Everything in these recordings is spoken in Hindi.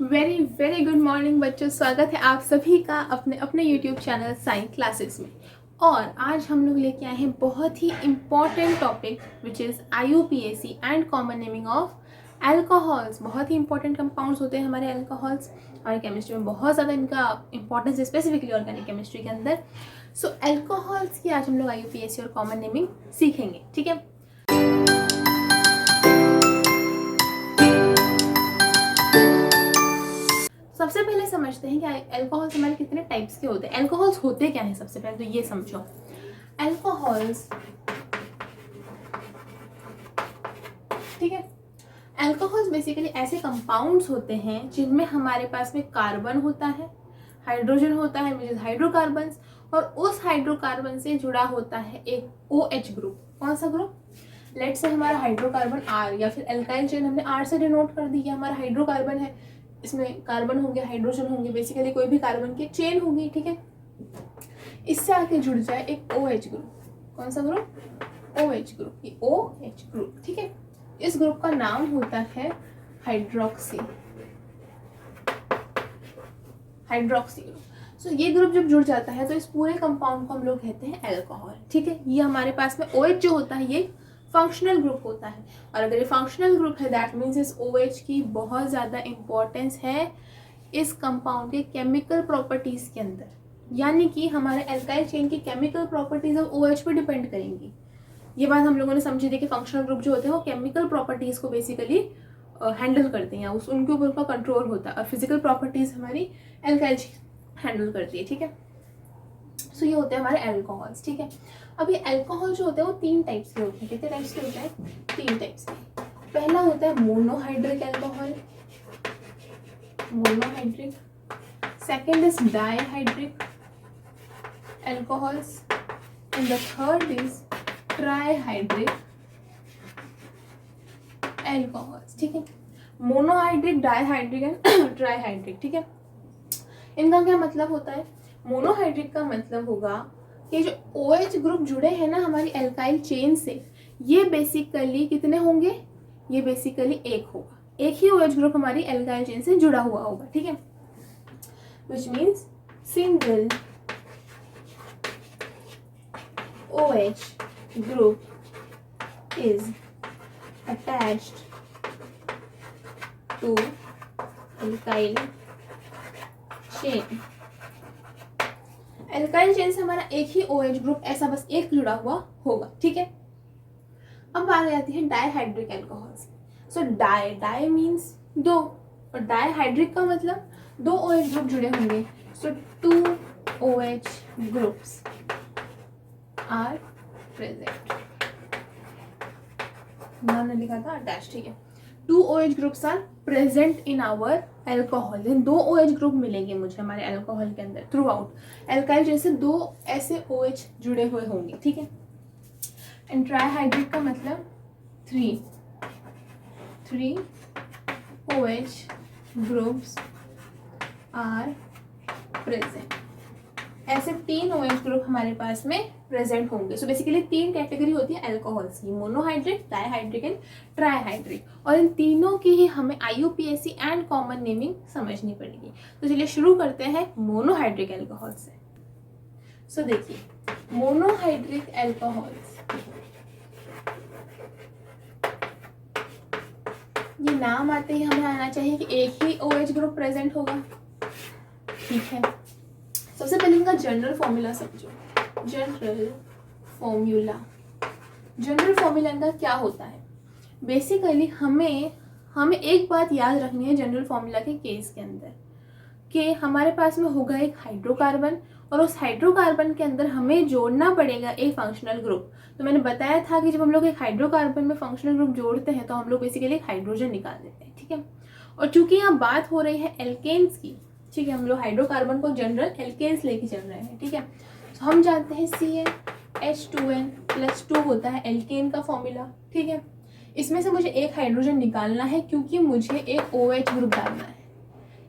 वेरी वेरी गुड मॉर्निंग बच्चों, स्वागत है आप सभी का अपने अपने यूट्यूब चैनल साइंस क्लासेस में। और आज हम लोग लेके आए हैं बहुत ही important topic which is IUPAC and common naming of alcohols. बहुत ही इंपॉर्टेंट कंपाउंड्स होते हैं हमारे अल्कोहल्स, हमारे केमिस्ट्री में बहुत ज़्यादा इनका इंपॉर्टेंस है, स्पेसिफिकली ऑर्गेनिक केमिस्ट्री के अंदर। सो अल्कोहल्स की आज हम लोग IUPAC और कॉमन नेमिंग सीखेंगे, ठीक है। सबसे पहले समझते हैं कि अल्कोहल्स हमारे कितने टाइप्स के होते हैं। अल्कोहल्स होते क्या हैं, सबसे पहले तो ये समझो। अल्कोहल्स, ठीक है, अल्कोहल्स बेसिकली ऐसे कंपाउंड्स होते हैं जिनमें हमारे पास में कार्बन होता है, हाइड्रोजन होता है विच इज हाइड्रोकार्बन्स, और उस हाइड्रोकार्बन से जुड़ा होता है एक OH ग्रुप। कौन सा ग्रुप? लेट से हमारा हाइड्रोकार्बन R, या फिर एल्काइल चेन हमने R से डिनोट कर दी, हमारा हाइड्रोकार्बन है, इसमें कार्बन होंगे, हाइड्रोजन होंगे, बेसिकली कोई भी कार्बन की चेन होगी, ठीक है। इससे आके जुड़ जाए एक OH ग्रुप। कौन सा ग्रुप? OH ग्रुप, ये OH ग्रुप, ठीक है। इस ग्रुप का नाम होता है हाइड्रोक्सी ग्रुप। सो ये ग्रुप जब जुड़ जाता है तो इस पूरे कंपाउंड को हम लोग कहते हैं अल्कोहल, ठीक है। ये हमारे पास में OH जो होता है ये फंक्शनल ग्रुप होता है, और अगर ये फंक्शनल ग्रुप है दैट मीन्स इस OH की बहुत ज़्यादा इंपॉर्टेंस है इस कंपाउंड के केमिकल प्रॉपर्टीज़ के अंदर, यानी कि हमारे एल्काइल चेन की केमिकल प्रॉपर्टीज अब OH पे डिपेंड करेंगी। ये बात हम लोगों ने समझी थी कि फंक्शनल ग्रुप जो होते हैं वो केमिकल प्रॉपर्टीज़ को बेसिकली हैंडल करते हैं, उनके ऊपर उनका कंट्रोल होता है, और फिजिकल प्रॉपर्टीज़ हमारी एल्काइल हैंडल करती है, ठीक है। सो ये होते हैं हमारे अल्कोहल्स, ठीक है। अब ये अल्कोहल जो होते हैं वो 3 टाइप्स के होते हैं। कितने टाइप्स के होते हैं? 3 टाइप्स के। पहला होता है monohydric alcohol, monohydric. Second is dihydric alcohols, and the third is trihydric alcohols, ठीक है। मोनोहाइड्रिक, डाइहाइड्रिक एंड ट्राइहाइड्रिक, ठीक है। इनका क्या मतलब होता है? मोनोहाइड्रिक का मतलब होगा कि जो OH ग्रुप जुड़े हैं ना हमारी एल्काइल चेन से, ये बेसिकली कितने होंगे? ये बेसिकली एक होगा, एक ही OH ग्रुप हमारी एल्काइल चेन से जुड़ा हुआ होगा, ठीक है। Which means single OH group is attached to alkyl chain। Alkyl chain से हमारा एक ही OH ग्रुप ऐसा बस एक जुड़ा हुआ होगा, ठीक है। अब बात आती है डाइहाइड्रिक अल्कोहल्स। सो डाई मीन्स दो, और डाइहाइड्रिक का मतलब 2 OH ग्रुप जुड़े होंगे। So 2 OH groups are present. नाम ने लिखा था डैश, ठीक है। 2 OH groups are present in our alcohol. 2 OH group मिलेंगे मुझे हमारे अल्कोहल के अंदर थ्रू आउट एल्काइल जैसे 2 ऐसे OH जुड़े हुए होंगे, ठीक है। एंड ट्राइहाइड्रिक का मतलब 3 OH ग्रुप्स आर प्रेजेंट। ऐसे 3 OH ग्रुप हमारे पास में प्रेजेंट होंगे। सो बेसिकली 3 कैटेगरी होती है अल्कोहल्स की, मोनोहाइड्रिक, डाइहाइड्रिक एंड ट्राइहाइड्रिक, और इन तीनों की ही हमें IUPAC एंड कॉमन नेमिंग समझनी पड़ेगी। तो चलिए शुरू करते हैं मोनोहाइड्रिक अल्कोहल से। सो देखिए, मोनोहाइड्रिक अल्कोहल्स, ये नाम आते ही हमें आना चाहिए कि एक ही OH ग्रुप प्रेजेंट होगा, ठीक है। सबसे पहले इनका जनरल फॉर्मूला समझो। जनरल फॉर्मूला इनका क्या होता है? बेसिकली हमें एक बात याद रखनी है जनरल फॉर्मूला के केस के अंदर, कि हमारे पास में होगा एक हाइड्रोकार्बन, और उस हाइड्रोकार्बन के अंदर हमें जोड़ना पड़ेगा एक फंक्शनल ग्रुप। तो मैंने बताया था कि जब हम लोग एक हाइड्रोकार्बन में फंक्शनल ग्रुप जोड़ते हैं तो हम लोग बेसिकली एक हाइड्रोजन निकाल देते हैं, ठीक है। और चूंकि यहाँ बात हो रही है एल्केन्स की, ठीक है, हम लोग हाइड्रोकार्बन को जनरल एल्केन्स लेके चल रहे हैं, ठीक है। तो हम जानते हैं CnH2n+2 होता है एल्केन का फॉर्मूला, ठीक है। इसमें से मुझे एक हाइड्रोजन निकालना है क्योंकि मुझे एक OH ग्रुप डालना है।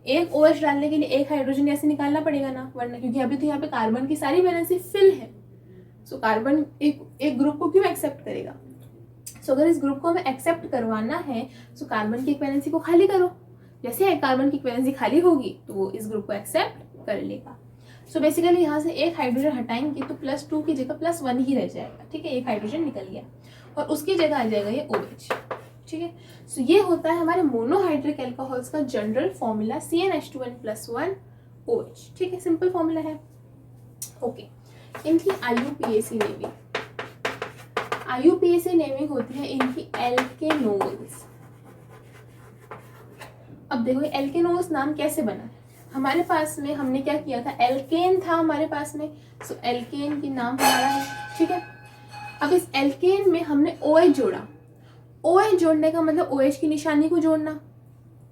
एक OH डालने के लिए एक हाइड्रोजन ऐसे निकालना पड़ेगा ना, वरना क्योंकि अभी तो यहाँ पे कार्बन की सारी वैलेंसी फिल है। सो कार्बन एक ग्रुप को क्यों एक्सेप्ट करेगा? सो अगर इस ग्रुप को हमें एक्सेप्ट करवाना है तो कार्बन की एक वैलेंसी को खाली करो, जैसे कार्बन की वैलेंसी खाली होगी तो वो इस ग्रुप को एक्सेप्ट कर लेगा। सो बेसिकली यहाँ से एक हाइड्रोजन हटाएंगे तो +2 की जगह +1 ही रह जाएगा, ठीक है, एक हाइड्रोजन निकल गया और उसकी जगह आ जाएगा ये OH, ठीक है। सो ये होता है हमारे मोनोहाइड्रिक अल्कोहल्स का जनरल फॉर्मूला CnH2n+1 OH, ठीक है, सिंपल फॉर्मूला है। ओके, इनकी IUPAC नेमिंग होती है इनकी एल्केनोल्स। अब देखो एल्केनोल्स नाम कैसे बना, हमारे पास में हमने क्या किया था, एल्केन था हमारे पास में, सो एल्केन की नाम हमारा है, ठीक है। अब इस एल्केन में हमने OH जोड़ा, OH जोड़ने का मतलब OH की निशानी को जोड़ना,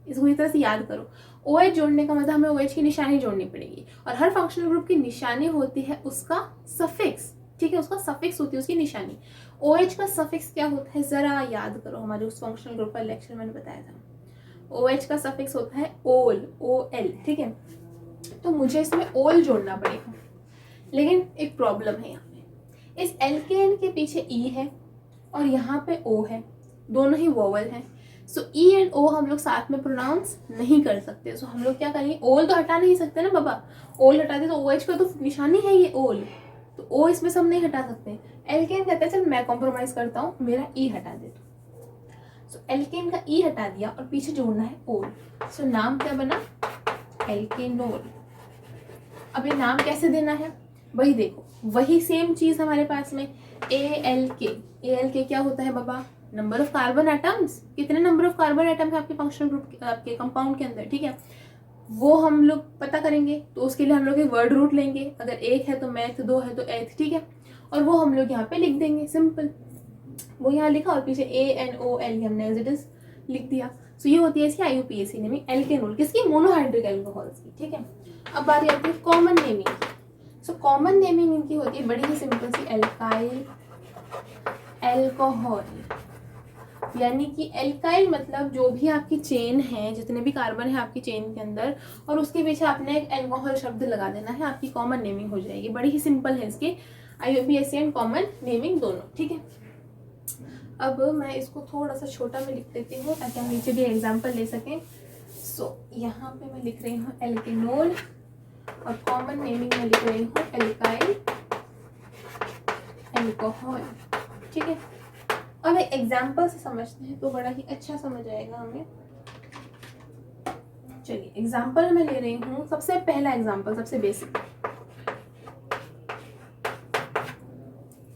इसको इस तरह से याद करो, OH जोड़ने का मतलब हमें OH की निशानी जोड़नी पड़ेगी और हर फंक्शनल ग्रुप की निशानी होती है उसका सफिक्स, ठीक है, उसका सफिक्स होती है उसकी निशानी। OH का सफिक्स क्या होता है जरा याद करो, हमारे उस फंक्शनल ग्रुप का लेक्चर मैंने बताया था, OH का सफिक्स होता है ओल, OL, ठीक है। तो मुझे इसमें ओल जोड़ना पड़ेगा, लेकिन एक प्रॉब्लम है यहाँ पे, इस एल्केन के पीछे E है और यहाँ पे O है, दोनों ही वोवल हैं। सो E एंड O हम लोग साथ में प्रोनाउंस नहीं कर सकते, सो हम लोग क्या करेंगे, ओल तो हटा नहीं सकते ना बाबा, ओल हटा दे तो OH का तो निशानी है ये ओल, तो O इसमें सब नहीं हटा सकते। एल्केन कहता है चल मैं कॉम्प्रोमाइज करता हूँ, मेरा E हटा दे तो, सो एल्केन का E हटा दिया और पीछे जोड़ना है ओल, सो नाम क्या बना, एल्केनोल। अब ये नाम कैसे देना है, वही देखो, वही सेम चीज हमारे पास में ALK क्या होता है बाबा, नंबर ऑफ कार्बन एटम्स, कितने नंबर ऑफ कार्बन एटम है आपके फंक्शनल ग्रुप आपके कंपाउंड के अंदर, ठीक है, वो हम लोग पता करेंगे। तो उसके लिए हम लोग एक वर्ड रूट लेंगे, अगर 1 है तो मैथ, 2 है तो एथ, ठीक है, और वो हम लोग यहाँ पे लिख देंगे, सिंपल, वो यहाँ लिखा और पीछे ANOL हमने एज इट इज लिख दिया। सो ये होती है इसकी IUPAC नेमिंग, एल्केनोल किसकी, मोनोहाइड्रिक अल्कोहल्स की, ठीक है। अब बारी आती है कॉमन नेमिंग की। सो कॉमन नेमिंग इनकी होती है बड़ी ही सिंपल सी, एल्काइल अल्कोहल, यानी कि एल्काइल मतलब जो भी आपकी चेन है, जितने भी कार्बन है आपकी चेन के अंदर, और उसके पीछे आपने एक अल्कोहल शब्द लगा देना है, आपकी कॉमन नेमिंग हो जाएगी। बड़ी ही सिंपल है इसकी IUPAC एंड कॉमन नेमिंग दोनों, ठीक है। अब मैं इसको थोड़ा सा छोटा में लिख देती हूँ ताकि हम नीचे भी एग्जाम्पल ले सकें। सो यहाँ पे मैं लिख रही हूँ एल्केनोल और कॉमन नेमिंग में लिख रही हूँ एल्काइल अल्कोहल, ठीक है। अब एक एग्जाम्पल से समझते हैं तो बड़ा ही अच्छा समझ आएगा हमें। चलिए एग्जाम्पल मैं ले रही हूँ, सबसे पहला एग्जाम्पल, सबसे बेसिक,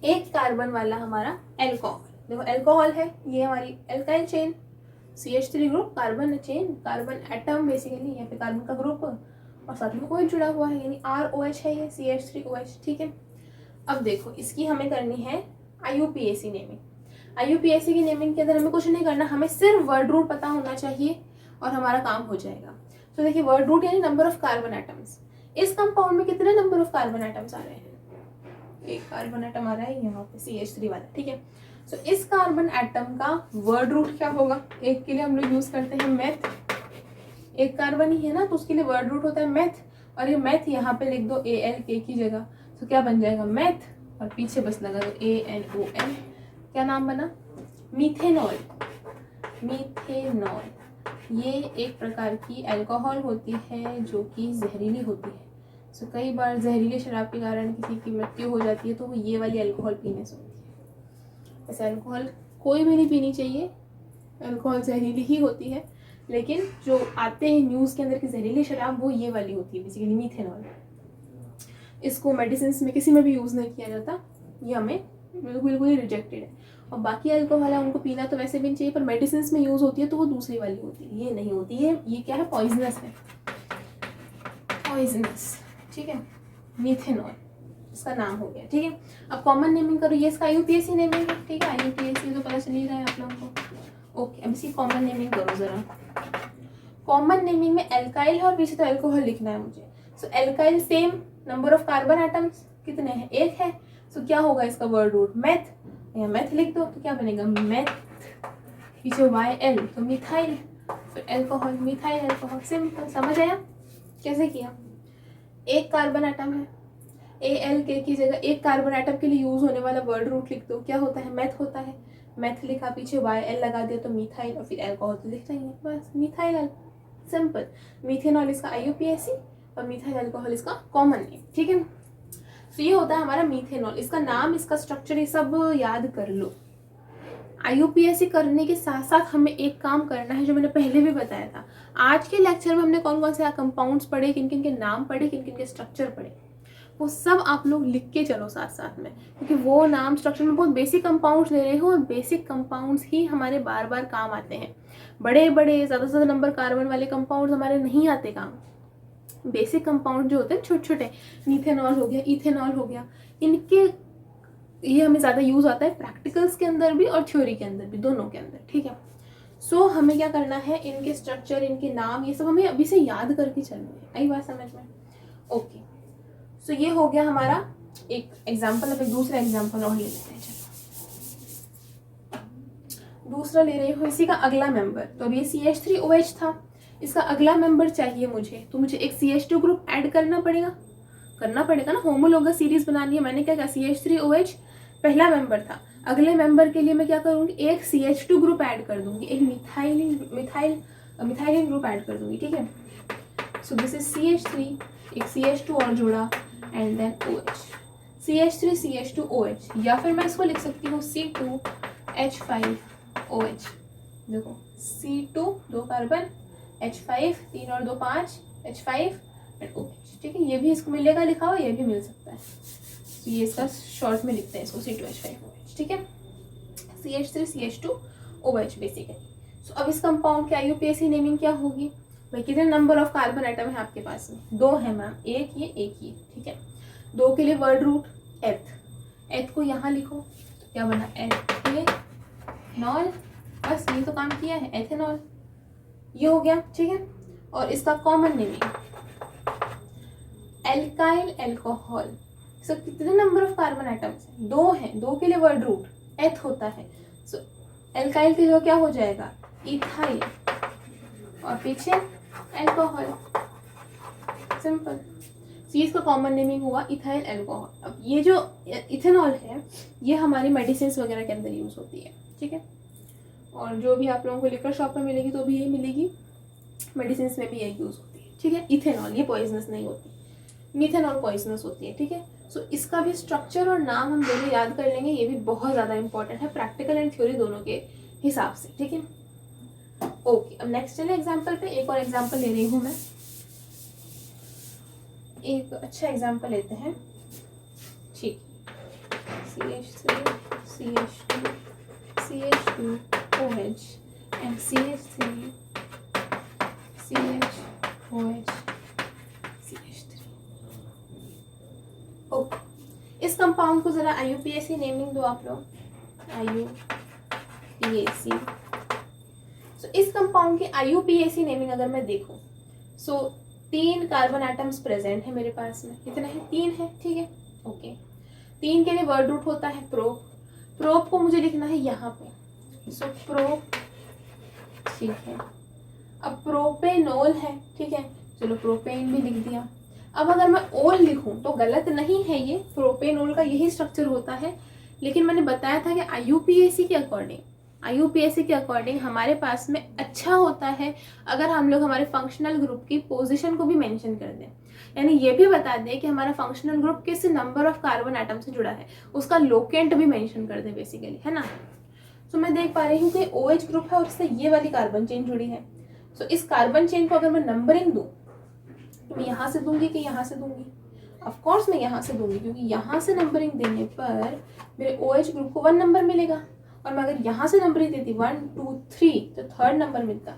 एक कार्बन वाला हमारा एल्कोहल, देखो एल्कोहल है, ये हमारी alkyl chain, CH3 group, carbon chain, carbon atom basically, यहाँ पे कार्बन का ग्रुप और साथ में OH जुड़ा हुआ है, यानी ROH है ये, CH3OH, ठीक है। अब देखो इसकी हमें करनी है IUPAC नेमिंग। IUPAC की नेमिंग के अंदर हमें कुछ नहीं करना, हमें सिर्फ वर्ड रूट पता होना चाहिए और हमारा काम हो जाएगा। तो देखिए वर्ड रूट यानी नंबर ऑफ कार्बन एटम्स, इस कंपाउंड में कितने नंबर ऑफ कार्बन एटम्स आ रहे हैं, एक कार्बन एटम आ रहा है यहाँ पे CH3 वाला, ठीक है। सो इस कार्बन एटम का वर्ड रूट क्या होगा, एक के लिए हम लोग यूज करते हैं मैथ, एक कार्बन ही है ना तो उसके लिए वर्ड रूट होता है मैथ, और ये मैथ यहाँ पे लिख दो ALK की जगह, तो क्या बन जाएगा मैथ, और पीछे बस लगा दो ANOL, क्या नाम बना, मीथेनॉल। मीथेनॉल ये एक प्रकार की अल्कोहल होती है जो कि जहरीली होती है। सो कई बार जहरीली शराब के कारण किसी की मृत्यु हो जाती है तो वो ये वाली अल्कोहल पीने से होती है। ऐसे अल्कोहल कोई भी नहीं पीनी चाहिए, अल्कोहल जहरीली ही होती है, लेकिन जो आते हैं न्यूज़ के अंदर की जहरीली शराब वो ये वाली होती है बेसिकली मीथेनॉल। इसको मेडिसिन में किसी में भी यूज़ नहीं किया जाता, ये हमें बिल्कुल ही रिजेक्टेड है। और बाकी अल्कोहल है उनको पीना तो वैसे भी नहीं चाहिए, पर मेडिसिन में यूज़ होती है तो वो दूसरी वाली होती है, ये नहीं होती है, ये क्या है, पॉइजनस है, पॉइजनस, ठीक है, मीथेनॉल इसका नाम हो गया, ठीक है। अब कॉमन नेमिंग करो, ये इसका IUPAC नेमिंग है, ठीक है, IUPAC तो पता चल ही रहा है आप लोगों को। ओके अब इसकी कॉमन नेमिंग करो जरा। कॉमन नेमिंग में एल्काइल है और पीछे तो अल्कोहल लिखना है मुझे। So alkyl same number of carbon atoms कितने हैं, एक है, सो क्या होगा इसका वर्ड रूट मैथ, या मैथ लिख दो तो क्या बनेगा मैथ, पीछे YL तो मिथाइल, फिर अल्कोहल, मिथाइल अल्कोहल, सिंपल, समझ आया कैसे किया। एक कार्बन एटम है, ALK की जगह एक कार्बन एटम के लिए यूज होने वाला वर्ड रूट लिख दो, क्या होता है मैथ होता है, मैथ लिखा, पीछे YL लगा दिया तो मिथाइल, और फिर अल्कोहल तो लिखना ही है, बस मिथाइल सिंपल, मीथेनॉल इसका IUPAC और मिथाइल अल्कोहल इसका कॉमन नेम, ठीक है। तो ये होता है हमारा मीथेनॉल, इसका नाम, इसका स्ट्रक्चर, ये सब याद कर लो। IUPAC करने के साथ साथ हमें एक काम करना है जो मैंने पहले भी बताया था। आज के लेक्चर में हमने कौन कौन से कंपाउंड्स पढ़े, किन किन के नाम पढ़े, किन किन के स्ट्रक्चर पढ़े, वो सब आप लोग लिख के चलो साथ साथ में, क्योंकि वो नाम स्ट्रक्चर में बहुत बेसिक कंपाउंड्स ले रहे हो और बेसिक कंपाउंड्स ही हमारे बार बार काम आते हैं। बड़े बड़े ज़्यादा से ज़्यादा नंबर कार्बन वाले कंपाउंड्स हमारे नहीं आते काम। बेसिक कंपाउंड जो होते हैं छोटे छोटे, मीथेनॉल हो गया, इथेनॉल हो गया, इनके ये हमें ज़्यादा यूज़ आता है प्रैक्टिकल्स के अंदर भी और थ्योरी के अंदर भी, दोनों के अंदर, ठीक है। सो हमें क्या करना है, इनके स्ट्रक्चर, इनके नाम, ये सब हमें अभी से याद करके चलना है। आई बात समझ में? ओके, सो ये हो गया हमारा एक एग्जाम्पल। अब एक दूसरा एग्जाम्पल और ले लेते हैं। चलो दूसरा ले रही हूँ, इसी का अगला मेंबर। तो अब ये CH3OH था, इसका अगला मेंबर चाहिए मुझे, तो मुझे एक CH2 ग्रुप ऐड करना पड़ेगा ना, होमोलोगस सीरीज बनानी है। मैंने क्या कहा, CH3OH पहला मेंबर था, अगले मेंबर के लिए मैं क्या करूँगी, एक CH2 ग्रुप ऐड कर दूंगी, एक मिथाइलिन ग्रुप ऐड कर दूंगी, ठीक है। सो दिस इज CH3, एक CH2 और जोड़ा एंड देन OH, CH3CH2OH, या फिर मैं इसको लिख सकती हूँ C2H5OH। देखो C2 2 कार्बन, H5 3 और 2 5, H5 एंड OH, ठीक है। ये भी इसको मिलेगा लिखा हुआ, ये भी मिल सकता है, तो ये इसका शॉर्ट में लिखते हैं इसको C2H5OH, ठीक है। CH3CH2OH basically. सो अब इस कंपाउंड की IUPAC नेमिंग क्या होगी भाई? कितने नंबर ऑफ कार्बन आइटम है आपके पास में? 2 है मैम, एक ये, ठीक है। 2 के लिए वर्ड रूट एथ को यहाँ लिखो, तो क्या बना, एथेनॉल, बस ये तो काम किया है, एथेनॉल, ये हो गया, ठीक है। और इसका कॉमन नेमिंग एल्काइल अल्कोहल। सो कितने नंबर ऑफ कार्बन आइटम्स हैं? 2 हैं, 2 के लिए वर्ड रूट एथ होता है, सो एल्काइल के लिए क्या हो जाएगा, इथाइल, और पीछे अल्कोहल, सिंपल। सी इसका कॉमन नेमिंग हुआ इथाइल अल्कोहल। अब ये जो इथेनॉल है ये हमारी मेडिसिन वगैरह के अंदर यूज होती है, ठीक है। और जो भी आप लोगों को लिकर शॉप में मिलेगी तो भी यही मिलेगी, मेडिसिन में भी यही यूज होती है, ठीक है। इथेनॉल ये पॉइजनस नहीं होती, मीथेनॉल पॉइजनस होती है, ठीक है। सो इसका भी स्ट्रक्चर और नाम हम दोनों याद कर लेंगे, ये भी बहुत ज़्यादा इंपॉर्टेंट है प्रैक्टिकल एंड थ्योरी दोनों के हिसाब से, ठीक है। ओके, अब नेक्स्ट चले एग्जाम्पल पे। एक और एग्जाम्पल ले रही हूँ मैं, एक अच्छा एग्जाम्पल लेते हैं, ठीक। CH3CH2OH and CH3CHOH CH3। Okay, इस कंपाउंड को जरा IUPAC नेमिंग दो आप लोग, IUPAC। सो इस कंपाउंड की IUPAC नेमिंग अगर मैं देखूं, सो 3 कार्बन एटम्स प्रेजेंट है मेरे पास में, कितने हैं, 3 है, ठीक है। ओके, 3 के लिए वर्ड रूट होता है प्रोप, प्रोप को मुझे लिखना है यहाँ पे, सो प्रोप, ठीक है। अब प्रोपेनॉल है, ठीक है, चलो प्रोपेन भी लिख दिया। अब अगर मैं ओल लिखूं तो गलत नहीं है, ये प्रोपेनॉल का यही स्ट्रक्चर होता है, लेकिन मैंने बताया था कि IUPAC के अकॉर्डिंग हमारे पास में अच्छा होता है अगर हम लोग हमारे फंक्शनल ग्रुप की पोजीशन को भी मेंशन कर दें, यानी ये भी बता दें कि हमारा फंक्शनल ग्रुप किस नंबर ऑफ कार्बन एटम से जुड़ा है, उसका लोकेंट भी मेंशन कर दें बेसिकली, है ना। सो मैं देख पा रही हूँ कि OH ग्रुप है और उससे ये वाली कार्बन चेन जुड़ी है। सो इस कार्बन चेन को अगर मैं नंबरिंग दूँ तो मैं यहाँ से दूंगी कि यहाँ से दूंगी? ऑफ कोर्स मैं यहाँ से दूंगी, क्योंकि यहाँ से नंबरिंग देने पर मेरे OH ग्रुप को 1 नंबर मिलेगा, और मैं अगर यहाँ से नंबरिंग देती 1 2 3 तो 3rd नंबर मिलता।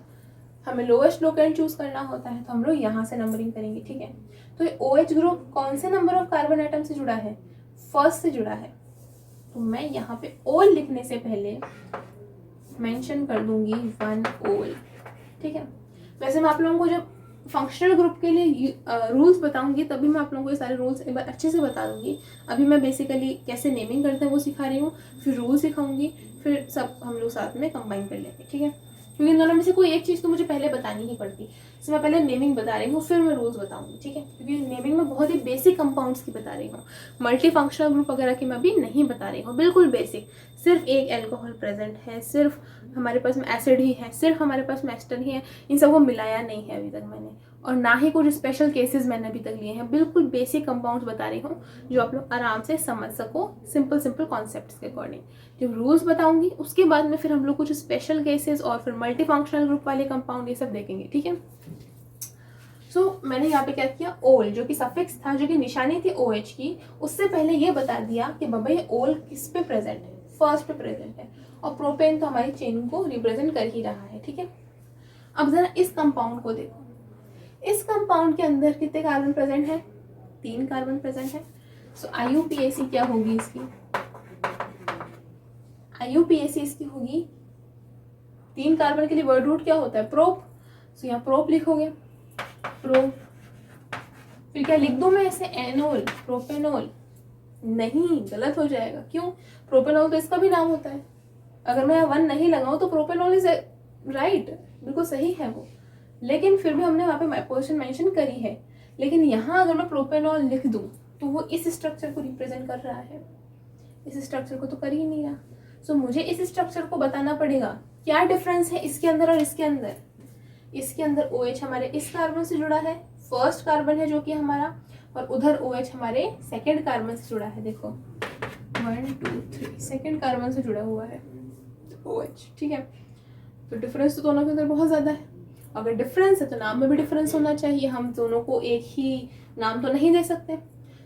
हमें लोएस्ट लोकेंट चूज करना होता है, तो हम लोग यहाँ से नंबरिंग करेंगे, ठीक है। तो ये OH ग्रुप कौन से नंबर ऑफ कार्बन आइटम से जुड़ा है, 1st से जुड़ा है, तो मैं यहाँ पे ओल लिखने से पहले मेंशन कर दूंगी 1 ओल, ठीक है। वैसे मैं आप लोगों को जब फंक्शनल ग्रुप के लिए रूल्स बताऊंगी तभी मैं आप लोगों को ये सारे रूल्स एक बार अच्छे से बता दूंगी। अभी मैं बेसिकली कैसे नेमिंग करते हैं वो सिखा रही हूँ, फिर रूल सिखाऊंगी, फिर सब हम लोग साथ में कंबाइन कर लेंगे, ठीक है। क्योंकि इन दोनों में से कोई एक चीज़ तो मुझे पहले बतानी ही पड़ती, तो मैं पहले नेमिंग बता रही हूँ फिर मैं रूल्स बताऊंगी, ठीक है। क्योंकि नेमिंग में बहुत ही बेसिक कंपाउंड्स की बता रही हूँ, मल्टी फंक्शनल ग्रुप वगैरह की मैं अभी नहीं बता रही हूँ, बिल्कुल बेसिक सिर्फ एक एल्कोहल प्रेजेंट है, सिर्फ हमारे पास में एसिड ही है, सिर्फ हमारे पास में एस्टर ही है, इन सबको मिलाया नहीं है अभी तक मैंने, और ना ही कुछ स्पेशल केसेस मैंने अभी तक लिए हैं। बिल्कुल बेसिक कंपाउंड्स बता रही हूँ जो आप लोग आराम से समझ सको सिंपल कॉन्सेप्ट्स के अकॉर्डिंग। जब रूल्स बताऊंगी उसके बाद में फिर हम लोग कुछ स्पेशल केसेस और फिर मल्टी फंक्शनल ग्रुप वाले कंपाउंड ये सब देखेंगे, ठीक है। सो मैंने यहाँ पे क्या किया, ओल जो कि सफिक्स था, जो कि निशानी थी OH की, उससे पहले ये बता दिया कि बाबा ये ओल किस पे प्रेजेंट है, फर्स्ट पे प्रेजेंट है, और प्रोपेन तो हमारी चेन को रिप्रेजेंट कर ही रहा है, ठीक है। अब जरा इस कंपाउंड को देखो, इस कंपाउंड के अंदर कितने कार्बन प्रेजेंट है, 3 कार्बन प्रेजेंट है। सो IUPAC क्या होगी इसकी, IUPAC इसकी होगी 3 कार्बन के लिए वर्ड रूट क्या होता है, प्रोप। सो यहाँ प्रोप लिखोगे, प्रोप, फिर क्या लिख दूं मैं ऐसे, एनोल, प्रोपेनोल, नहीं, गलत हो जाएगा। क्यों, प्रोपेनोल तो इसका भी नाम होता है, अगर मैं 1 नहीं लगाऊं तो प्रोपेनोल इज राइट, बिल्कुल सही है वो, लेकिन फिर भी हमने वहाँ पे पोजीशन मेंशन करी है। लेकिन यहाँ अगर मैं प्रोपेनॉल लिख दूँ तो वो इस स्ट्रक्चर को रिप्रेजेंट कर रहा है, इस स्ट्रक्चर को तो कर ही नहीं रहा। सो मुझे इस स्ट्रक्चर को बताना पड़ेगा क्या डिफरेंस है इसके अंदर और इसके अंदर। इसके अंदर OH हमारे इस कार्बन से जुड़ा है, फर्स्ट कार्बन है जो कि हमारा, और उधर OH हमारे सेकेंड कार्बन से जुड़ा है। देखो 1 2 3 सेकेंड कार्बन से जुड़ा हुआ है OH, ठीक है। तो डिफरेंस तो दोनों के अंदर बहुत ज़्यादा है। अगर डिफरेंस है तो नाम में भी डिफरेंस होना चाहिए, हम दोनों को एक ही नाम तो नहीं दे सकते।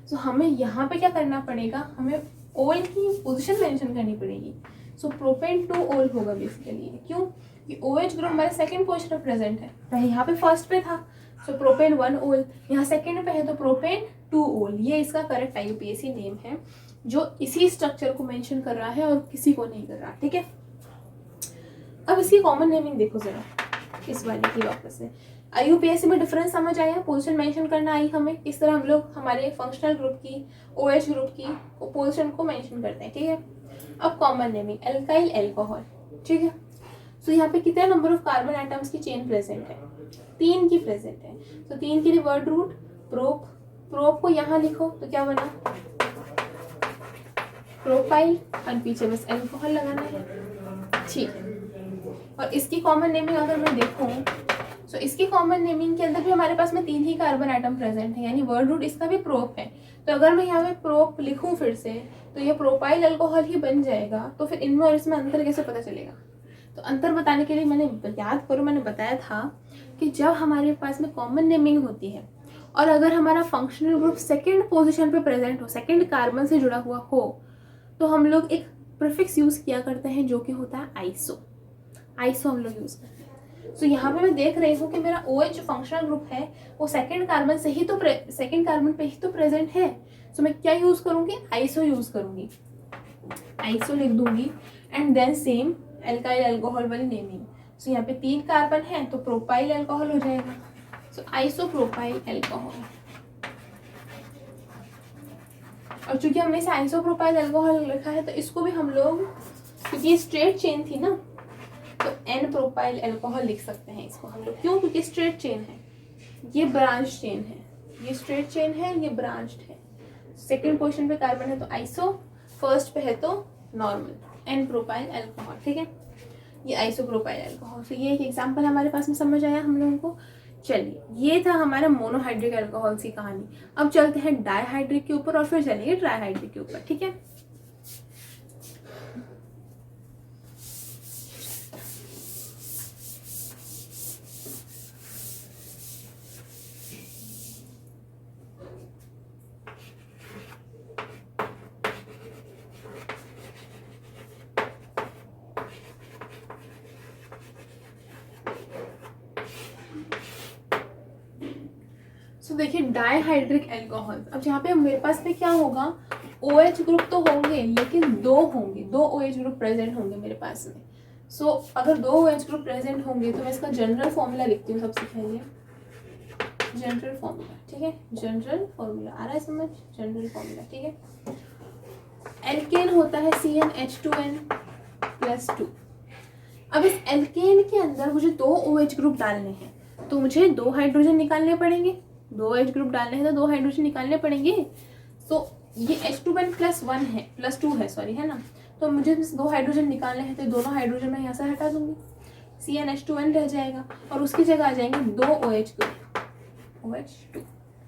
सो हमें यहाँ पे क्या करना पड़ेगा, हमें ओल की पोजीशन मेंशन करनी पड़ेगी। सो प्रोपेन 2 ओल होगा बेसिकली, क्यों कि OH ग्रुप हमारे सेकंड पोजीशन पे प्रेजेंट है, पहले यहाँ पे फर्स्ट पे था। सो प्रोपेन 1 ओल, यहाँ सेकंड पे है तो प्रोपेन 2 ओल, ये इसका करेक्ट IUPAC नेम है जो इसी स्ट्रक्चर को मेंशन कर रहा है और किसी को नहीं कर रहा, ठीक है। अब इसकी कॉमन नेमिंग देखो जरा इस वाले की वापस से। IUPAC में डिफरेंस समझ आया, पोजीशन मेंशन करना आई हमें, इस तरह हम लोग हमारे फंक्शनल ग्रुप की, OH ग्रुप की पोजीशन को मेंशन करते हैं, ठीक है। अब कॉमन नेमिंग, एल्काइल एल्कोहल, ठीक है। सो यहाँ पे कितने नंबर ऑफ कार्बन एटम्स की चेन प्रेजेंट है, 3 की प्रेजेंट है। तो 3 के लिए वर्ड रूट प्रोप, प्रोप को यहाँ लिखो तो क्या बना, प्रोपाइल, और पीछे बस एल्कोहल लगाना है, ठीक है। और इसकी कॉमन नेमिंग अगर मैं देखूं तो इसकी कॉमन नेमिंग के अंदर भी हमारे पास में 3 ही कार्बन एटम प्रेजेंट है, यानी वर्ड रूट इसका भी प्रोप है। तो अगर मैं यहाँ पे प्रोप लिखूं फिर से तो ये प्रोपाइल अल्कोहल ही बन जाएगा। तो फिर इनमें और इसमें अंतर कैसे पता चलेगा, तो अंतर बताने के लिए मैंने याद करो मैंने बताया था कि जब हमारे पास में कॉमन नेमिंग होती है और अगर हमारा फंक्शनल ग्रुप सेकेंड पोजिशन पे प्रेजेंट हो, सेकेंड कार्बन से जुड़ा हुआ हो, तो हम लोग एक प्रीफिक्स यूज़ किया करते हैं जो कि होता है आइसो। आइसो हम लोग यूज़ करते हैं। सो यहाँ पे मैं देख रही हूँ कि मेरा OH जो फंक्शनल ग्रुप है वो सेकेंड कार्बन से ही तो सेकेंड कार्बन पे ही तो प्रेजेंट है। सो मैं क्या यूज़ करूँगी, आइसो यूज़ करूँगी, आइसो लिख दूंगी and then same alkyl alcohol वाली नेमिंग। सो यहाँ पे 3 कार्बन है तो प्रोपाइल अल्कोहल हो जाएगा। सो आइसो प्रोपाइल अल्कोहल, और चूंकि हमने इसे आइसो प्रोपाइल अल्कोहल लिखा है तो इसको भी हम लोग, क्योंकि ये स्ट्रेट चेन थी ना, तो N प्रोपाइल अल्कोहल लिख सकते हैं इसको हम लोग। क्यों, क्योंकि स्ट्रेट चेन है, ये ब्रांच चेन है, ये स्ट्रेट चेन है, ये ब्रांच्ड है। सेकंड पोजीशन पे कार्बन है तो आइसो, फर्स्ट पे है तो नॉर्मल, N प्रोपाइल अल्कोहल, ठीक है। ये आइसो प्रोपाइल अल्कोहल। तो ये एक एग्जांपल हमारे पास में समझ आया हम लोगों को। चलिए ये था हमारा मोनोहाइड्रिक अल्कोहल की कहानी। अब चलते हैं डाईहाइड्रिक के ऊपर और फिर चलेंगे ट्राईहाइड्रिक के ऊपर, ठीक है। तो देखिए डाईहाइड्रिक अल्कोहल, अब यहाँ पे मेरे पास में क्या होगा, OH ग्रुप तो होंगे लेकिन 2 होंगे, 2 OH ग्रुप प्रेजेंट होंगे मेरे पास में। सो अगर 2 OH ग्रुप प्रेजेंट होंगे तो मैं इसका जनरल फॉर्मूला लिखती हूँ सबसे पहले, जनरल फॉर्मूला, ठीक है। जनरल फॉर्मूला आ रहा है समझ, जनरल फॉर्मूला, ठीक है। एल्केन होता है CnH2n+2। अब इस एल्केन के अंदर मुझे 2 OH ग्रुप डालने हैं तो मुझे 2 हाइड्रोजन निकालने पड़ेंगे, 2 OH ग्रुप डालने हैं तो 2 हाइड्रोजन निकालने पड़ेंगे। तो ये H2n+1 है, +2 है सॉरी, है ना। तो मुझे बस 2 हाइड्रोजन निकालने हैं, तो दोनों हाइड्रोजन मैं यहाँ से हटा दूंगी, CnH2n रह जाएगा और उसकी जगह आ जाएंगे 2 OH ग्रुप, OH2।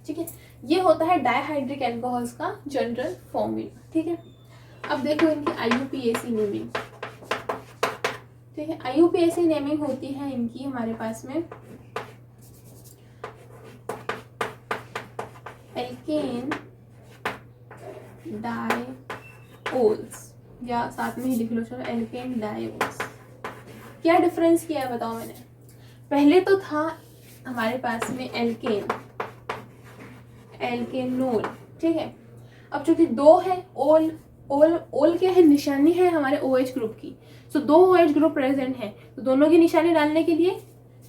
ठीक है, ये होता है डाइहाइड्रिक एल्कोहल्स का जनरल फॉर्मूला। ठीक है, अब देखो इनकी IUPAC नेमिंग। ठीक है, IUPAC नेमिंग होती है इनकी हमारे पास में एल्केन डाइओल्स, या साथ में ही लिख लो चलो एल्केन डाइओल्स। क्या डिफरेंस किया है बताओ मैंने? पहले तो था हमारे पास में एल्केन, एल्केनोल। ठीक है, अब चूंकि 2 है, ओल ओल ओल क्या है, निशानी है हमारे OH ग्रुप की। सो 2 OH ग्रुप प्रेजेंट है, तो दोनों की निशानी डालने के लिए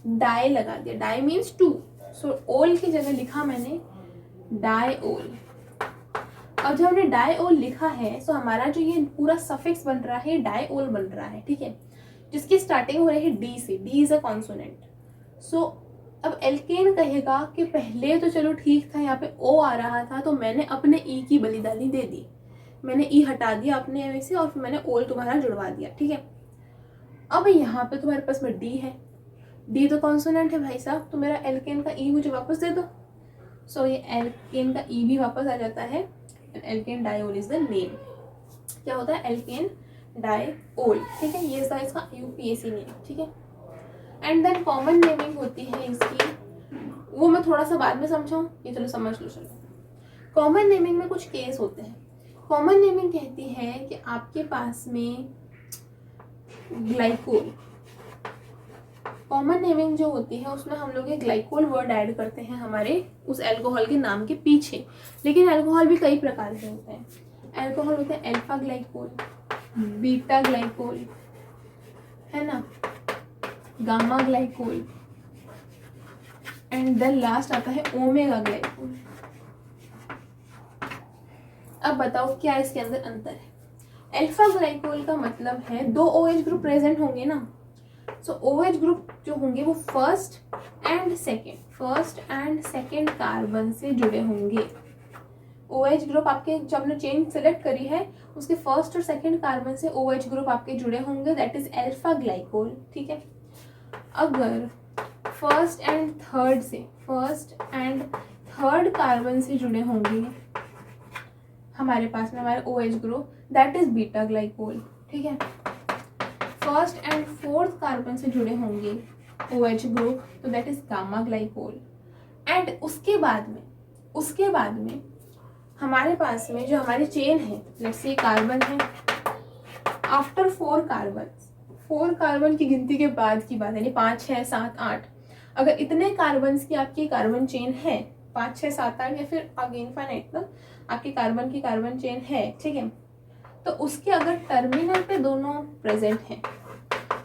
डाई लगा दिया, डाई मीन्स 2। सो ओल की जगह लिखा मैंने डाइओल। अब जब हमने डाइओल लिखा है तो हमारा जो ये पूरा सफिक्स बन रहा है डाइओल बन रहा है। ठीक है, जिसकी स्टार्टिंग हो रही है डी से, डी इज अ कॉन्सोनेंट। सो अब एल्केन कहेगा कि पहले तो चलो ठीक था, यहाँ पे O आ रहा था तो मैंने अपने E की बलिदानी दे दी, मैंने E हटा दिया अपने में से और फिर मैंने ओल तुम्हारा जुड़वा दिया। ठीक है, अब यहाँ पे तुम्हारे पास में D है, D तो कॉन्सोनेंट है भाई साहब, तो मेरा एल्केन का E मुझे वापस दे दो। सो ये एल्केन का E भी वापस आ जाता है, alkane diol is the name. क्या होता है? Alkane diol. ठीक है, ये इसका IUPAC नेम। ठीक है, एंड देन कॉमन नेमिंग होती है इसकी, वो मैं थोड़ा सा बाद में समझाऊँ, ये चलो समझ लो। चलो, कॉमन नेमिंग में कुछ केस होते हैं। कॉमन नेमिंग कहती है कि आपके पास में ग्लाइकोल, कॉमन नेमिंग जो होती है उसमें हम लोग एक ग्लाइकोल वर्ड ऐड करते हैं हमारे उस अल्कोहल के नाम के पीछे। लेकिन अल्कोहल भी कई प्रकार के होते हैं। अल्कोहल होते हैं अल्फा ग्लाइकोल, बीटा ग्लाइकोल, है ना, gamma glycol, and then last आता है ओमेगा ग्लाइकोल। अब बताओ क्या इसके अंदर अंतर है? अल्फा ग्लाइकोल का मतलब है 2 OH ग्रुप प्रेजेंट होंगे ना, सो OH ग्रुप जो होंगे वो फर्स्ट एंड सेकेंड कार्बन से जुड़े होंगे। OH ग्रुप आपके जब आपने चेन सेलेक्ट करी है उसके फर्स्ट और सेकेंड कार्बन से OH ग्रुप आपके जुड़े होंगे, दैट इज अल्फा ग्लाइकोल। ठीक है, अगर फर्स्ट एंड थर्ड कार्बन से जुड़े होंगे हमारे पास में हमारे OH group, that is beta glycol. ठीक है, फर्स्ट एंड फोर्थ कार्बन से जुड़े होंगे OH ग्रुप, तो that is gamma glycol. And उसके बाद में हमारे पास में जो हमारी चेन है, लेट्स से कार्बन है, आफ्टर 4 कार्बन की गिनती के बाद की बात है, यानी 5, 6, 7, 8, अगर इतने कार्बन की आपकी कार्बन चेन है, 5, 6, 7, 8 या फिर आगे इनफाइनाइट तक आपकी कार्बन चेन है, ठीक है, तो उसके अगर टर्मिनल पे दोनों प्रेजेंट हैं,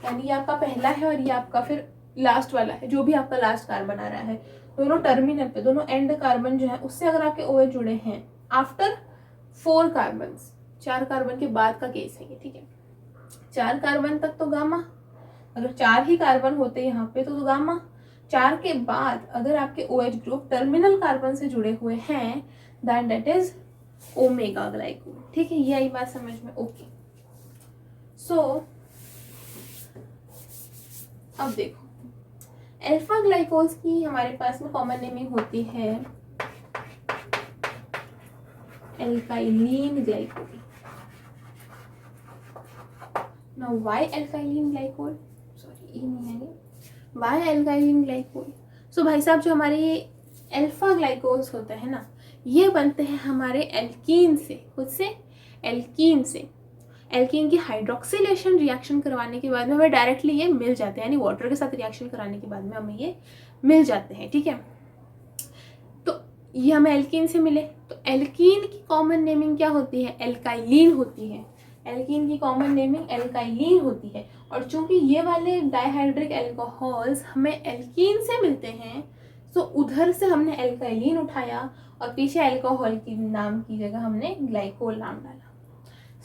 यानी ये आपका पहला है और ये आपका फिर लास्ट वाला है, जो भी आपका लास्ट कार्बन आ रहा है, दोनों टर्मिनल पे, दोनों एंड कार्बन जो है उससे अगर आपके OH जुड़े हैं आफ्टर 4 कार्बन, 4 कार्बन के बाद का केस है ये। ठीक है, 4 कार्बन तक तो गामा, अगर 4 ही कार्बन होते यहाँ पे तो गामा, 4 के बाद अगर आपके OH ग्रुप टर्मिनल कार्बन से जुड़े हुए हैं, than that is omega glycol. ठीक है, ये आई बात समझ में? ओके, सो अब देखो अल्फा ग्लाइकोल्स की हमारे पास में कॉमन नेमिंग होती है alkylene glycol. Now why alkylene glycol, sorry ये नहीं है, व्हाई एल्काइलिन ग्लाइकोल? सो भाई साहब, जो हमारे ये अल्फा ग्लाइकोल्स होते हैं ना, ये बनते हैं हमारे एल्कीन से, खुद से एल्कीन से। एल्कीन की हाइड्रोक्सिलेशन रिएक्शन करवाने के बाद में हमें डायरेक्टली ये मिल जाते हैं, यानी वाटर के साथ रिएक्शन कराने के बाद में हमें ये मिल जाते हैं। ठीक है, तो ये हमें एल्कीन से मिले, तो एल्कीन की कॉमन नेमिंग क्या होती है? एल्काइलिन होती है। एल्कीन की कॉमन नेमिंग एल्काइलिन होती है। और चूंकि ये वाले डाइहाइड्रिक एल्कोहल्स हमें एल्कीन से मिलते हैं, तो उधर से हमने एल्काइलिन उठाया और पीछे अल्कोहल की नाम की जगह हमने ग्लाइकोल नाम डाला।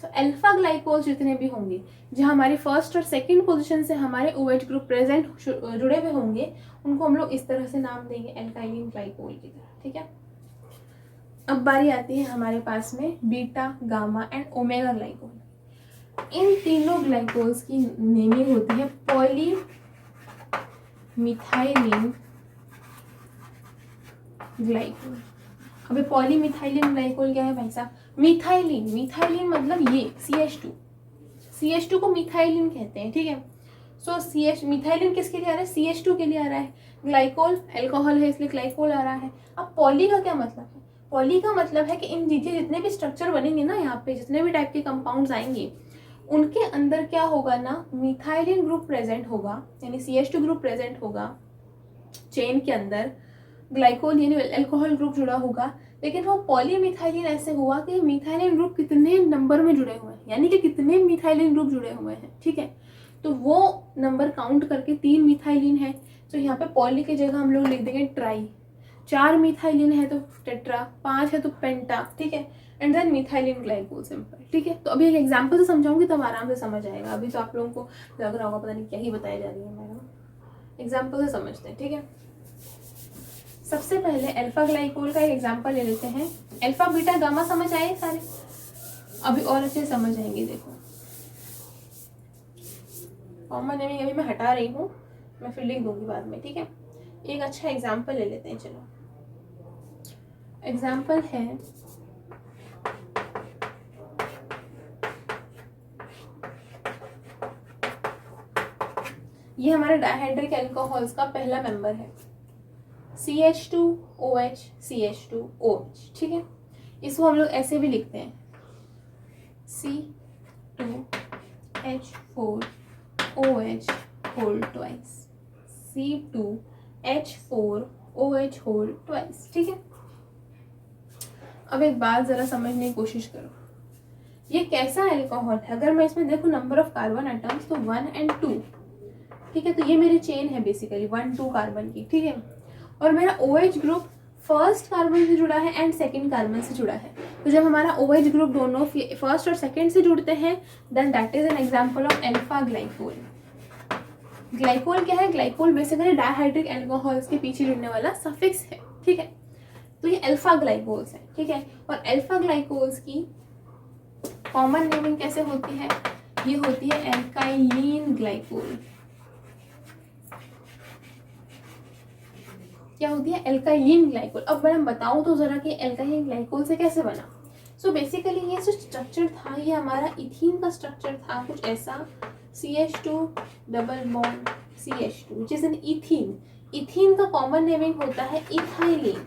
सो अल्फा ग्लाइकोल जितने भी होंगे, जो हमारी फर्स्ट और सेकंड पोजीशन से हमारे OH ग्रुप प्रेजेंट जुड़े हुए होंगे, उनको हम लोग इस तरह से नाम देंगे, एल्काइलिन ग्लाइकोल की तरह। ठीक है, अब बारी आती है हमारे पास में beta, gamma and omega glycol. इन तीनों ग्लाइकोल्स की नेमिंग होती है पॉली मिथाइलिन ग्लाइकोल। अबे पॉली मिथाइलिन ग्लाइकोल क्या है भाई साहब? मिथाइलिन, मिथाइलिन मतलब ये CH2, CH2 को मिथाइलिन कहते हैं, ठीक है। सो CH मिथाइलिन किसके लिए आ रहा है? CH2 के लिए आ रहा है। ग्लाइकोल अल्कोहल है इसलिए ग्लाइकोल आ रहा है। अब पॉली का क्या मतलब है? पॉली का मतलब है कि इन जितने भी स्ट्रक्चर बनेंगे ना, यहाँ पे जितने भी टाइप के कंपाउंड्स आएंगे उनके अंदर क्या होगा ना, मिथाइलिन ग्रुप प्रेजेंट होगा, यानी CH2 ग्रुप प्रेजेंट होगा चेन के अंदर, ग्लाइकोल यानी अल्कोहल ग्रुप जुड़ा होगा। लेकिन वो पॉलीमिथाइलिन ऐसे हुआ कि मिथाइलिन ग्रुप कितने नंबर में जुड़े हुए हैं, यानी कि कितने मिथाइलिन ग्रुप जुड़े हुए हैं, ठीक है। तो वो नंबर काउंट करके 3 मिथाइलिन है, तो यहाँ पे पॉली की जगह हम लोग लिख देंगे ट्राई। 4 मिथाइलिन है तो टेट्रा, 5 है तो पेंटा, ठीक है। And then methylene glycol, simple, ठीक है। तो अभी एक एग्जाम्पल से समझाऊंगी तब आराम से समझ आएगा। अभी तो आप लोगों को लग रहा होगा पता नहीं क्या ही बताई जा रही है मैडम। एग्जाम्पल से समझते हैं, ठीक है। सबसे पहले अल्फा ग्लाइकोल का एक एग्जांपल ले लेते हैं। अल्फा बीटा गामा समझ आए सारे? अभी और अच्छे समझ आएंगे। देखो कॉमन नेमिंग अभी मैं हटा रही हूँ, मैं फिर लिख दूंगी बाद में, ठीक है। एक अच्छा एग्जांपल ले लेते हैं, चलो। एग्जांपल है ये हमारे डायहाइड्रिक अल्कोहल्स का पहला मेंबर है CH2OH CH2OH, ठीक है। इसको हम लोग ऐसे भी लिखते हैं C2H4OH whole twice, C2H4OH whole twice, ठीक है। अब एक बात जरा समझने की कोशिश करो, ये कैसा अल्कोहल है? अगर मैं इसमें देखूं नंबर ऑफ कार्बन एटम्स तो 1 and 2, ठीक है। तो ये मेरी चेन है बेसिकली 1-2 कार्बन की, ठीक है। और मेरा OH ग्रुप फर्स्ट कार्बन से जुड़ा है एंड सेकंड कार्बन से जुड़ा है। तो जब हमारा OH ग्रुप दोनों फर्स्ट और सेकंड से जुड़ते हैं then that is an example of alpha glycol. Glycol क्या है? ग्लाइकोल बेसिकली डायहाइड्रिक अल्कोहल्स के पीछे जुड़ने वाला सफिक्स है, ठीक है। तो ये अल्फा ग्लाइकोल्स है, ठीक है। और अल्फा ग्लाइकोल्स की कॉमन नेमिंग कैसे होती है? ये होती है एल्काइलिन ग्लाइकोल। क्या होती है? Alkylene glycol. अब मैं बताऊं तो जरा कि एल्काइलिन ग्लाइकोल से कैसे बना। सो बेसिकली ये जो स्ट्रक्चर था ये हमारा इथीन का स्ट्रक्चर था, कुछ ऐसा CH2 double bond CH2 which is an ethene. Ethene का कॉमन नेमिंग होता है इथाइलिन।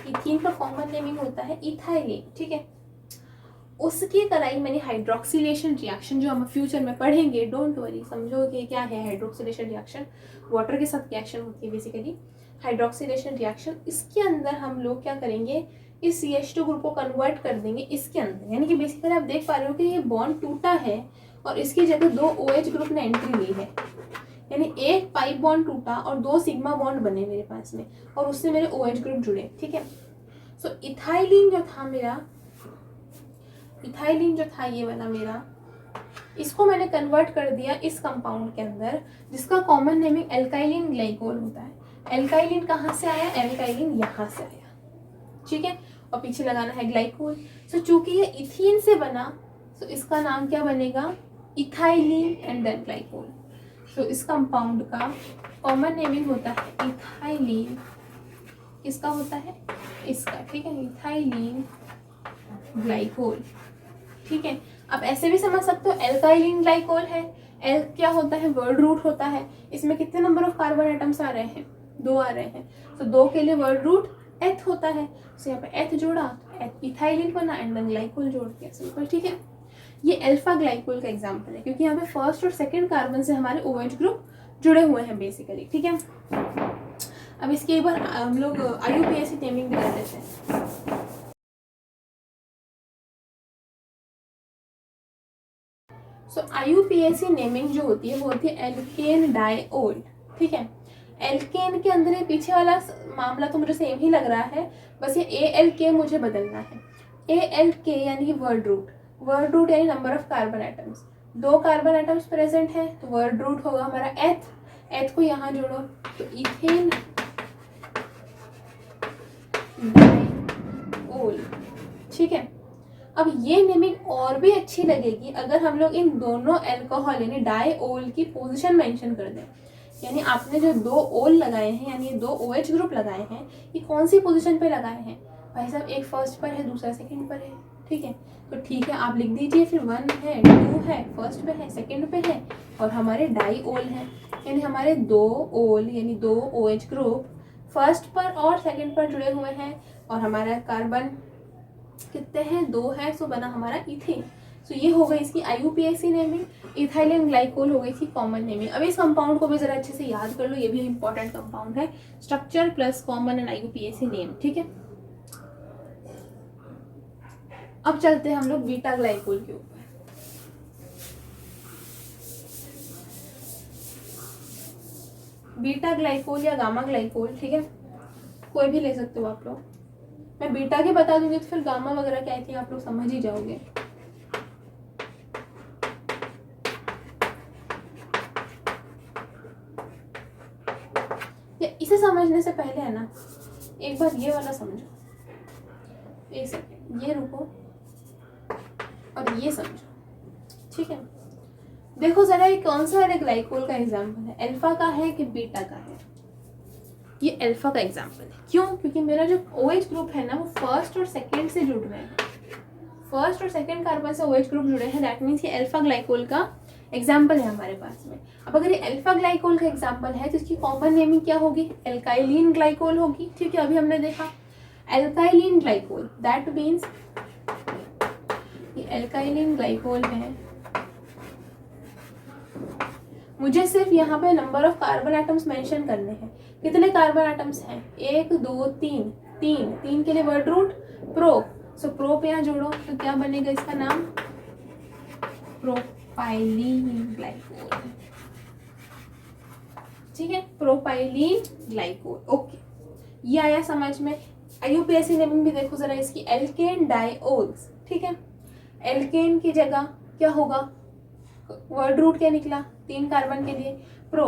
इथीन का कॉमन नेमिंग होता है इथाइलिन, ठीक है। उसकी कराई मैंने हाइड्रोक्सिलेशन रिएक्शन, जो हम फ्यूचर में पढ़ेंगे, डोंट वरी, समझो कि क्या है हाइड्रोक्सिलेशन रिएक्शन। वाटर के साथ रिएक्शन होती है बेसिकली हाइड्रोक्सिलेशन रिएक्शन। इसके अंदर हम लोग क्या करेंगे, इस CH2 ग्रुप को कन्वर्ट कर देंगे इसके अंदर, यानी कि बेसिकली आप देख पा रहे हो कि ये बॉन्ड टूटा है और इसकी जगह 2 OH ग्रुप ने एंट्री ली है, यानी एक पाइप बॉन्ड टूटा और 2 सिग्मा बॉन्ड बने मेरे पास में और उससे मेरे OH ग्रुप जुड़े, ठीक है। सो इथाइलिन जो था मेरा, इथाइलिन जो था ये वाला मेरा, इसको मैंने कन्वर्ट कर दिया इस कंपाउंड के अंदर जिसका कॉमन नेमिंग एल्काइलिन ग्लाइकोल होता है। एल्काइलिन कहाँ से आया? एल्काइलिन यहाँ से आया, ठीक है। और पीछे लगाना है ग्लाइकोल। सो चूंकि ये इथीन से बना तो इसका नाम क्या बनेगा? Ethylene and then glycol. तो इस कंपाउंड का कॉमन नेमिंग होता है इथाइलिन। किसका होता है? इसका, ठीक है, इथाइलिन ग्लाइकोल, ठीक है। अब ऐसे भी समझ सकते हो एल्काइलिन ग्लाइकोल है, एल क्या होता है? वर्ड रूट होता है। इसमें कितने नंबर ऑफ कार्बन एटम्स आ रहे हैं? 2 आ रहे हैं। तो 2 के लिए वर्ड रूट एथ होता है, तो यहाँ पे एथ जोड़ा तो इथाइलिन बना एंड देन ग्लाइकोल जोड़ दिया, सिंपल, ठीक है। ये अल्फा ग्लाइकोल का एग्जांपल है क्योंकि यहाँ पे फर्स्ट और सेकंड कार्बन से हमारे OH ग्रुप जुड़े हुए हैं बेसिकली, ठीक है। अब इसके एक बार हम लोग IUPAC नेमिंग भी कर देते हैं। सो IUPAC नेमिंग जो होती है वो होती है एल्केन डाइओल, ठीक है। एल्केन के अंदर ये पीछे वाला मामला तो मुझे सेम ही लग रहा है, बस ये ALK मुझे बदलना है। ALK यानी कि वर्ड रूट यानी number of carbon atoms. 2 carbon atoms present है तो वर्ड रूट होगा हमारा एथ को यहाँ जोड़ो तो इथेन डाइओल, ठीक है। अब ये नेमिंग और भी अच्छी लगेगी अगर हम लोग इन दोनों अल्कोहल यानी डाईओल की पोजीशन मेंशन कर दें। यानी आपने जो 2 ओल लगाए हैं यानी 2 OH ग्रुप लगाए हैं, ये कौन सी पोजीशन पे लगाए हैं भाई साहब? एक फर्स्ट पर है, दूसरा सेकंड पर है, ठीक है। तो ठीक है, आप लिख दीजिए फिर 1 है, 2 है, फर्स्ट पे है, सेकंड पे है, और हमारे डाईओल हैं यानी हमारे 2 ओल यानी 2 OH ग्रुप फर्स्ट पर और सेकंड पर जुड़े हुए हैं, और हमारा कार्बन कितने हैं? 2 है, सो बना हमारा इथेन। सो ये हो गई इसकी IUPAC नेमिंग। इथाइलिन ग्लाइकोल हो गई थी कॉमन नेमिंग। अब इस कंपाउंड को भी जरा अच्छे से याद कर लो, ये भी इंपॉर्टेंट कंपाउंड है। Structure plus common and IUPAC name, ठीक है। अब चलते हैं हम लोग बीटा ग्लाइकोल के ऊपर। बीटा ग्लाइकोल या गामा ग्लाइकोल, ठीक है, कोई भी ले सकते हो आप लोग। मैं बीटा के बता दूंगी तो फिर गामा वगैरह क्या थी आप लोग समझ ही जाओगे। इसे समझने से पहले है ना, एक बार ये वाला समझो, एक सेकेंड ये रुको और ये समझो, ठीक है। देखो जरा ये कौन सा है ग्लाइकोल का एग्जाम्पल है, अल्फा का है कि बीटा का है? ये अल्फा का एग्जाम्पल है। क्यों? क्योंकि मेरा जो OH ग्रुप है ना वो फर्स्ट और सेकंड से जुड़ रहे हैं, फर्स्ट और सेकंड कार्बन से OH ग्रुप जुड़े हैं, दैट मीन्स ये अल्फा ग्लाइकोल का एग्जाम्पल है हमारे पास में। अब अगर ये अल्फा ग्लाइकोल का एग्जाम्पल है तो इसकी कॉमन नेमिंग क्या होगी? एल्काइलिन ग्लाइकोल होगी, ठीक है। अभी हमने देखा एल्काइलिन ग्लाइकोल, दैट मीन्स ये एल्काइलिन ग्लाइकोल है। मुझे सिर्फ यहाँ पे number of carbon atoms mention करने हैं। कितने कार्बन एटम्स हैं? 1 2 3, 3 के लिए word root pro, so pro पे यहाँ जोड़ो तो क्या बनेगा इसका नाम? प्रोपाइलीन ग्लाइकोल, ठीक है, प्रोपाइलीन ग्लाइकोल। ओके, ये आया समझ में। IUPAC नेमिंग भी देखो जरा इसकी, एल्केन डाईओल्स, ठीक है। एल्केन की जगह क्या होगा? वर्ड रूट क्या निकला? 3 कार्बन के लिए प्रो,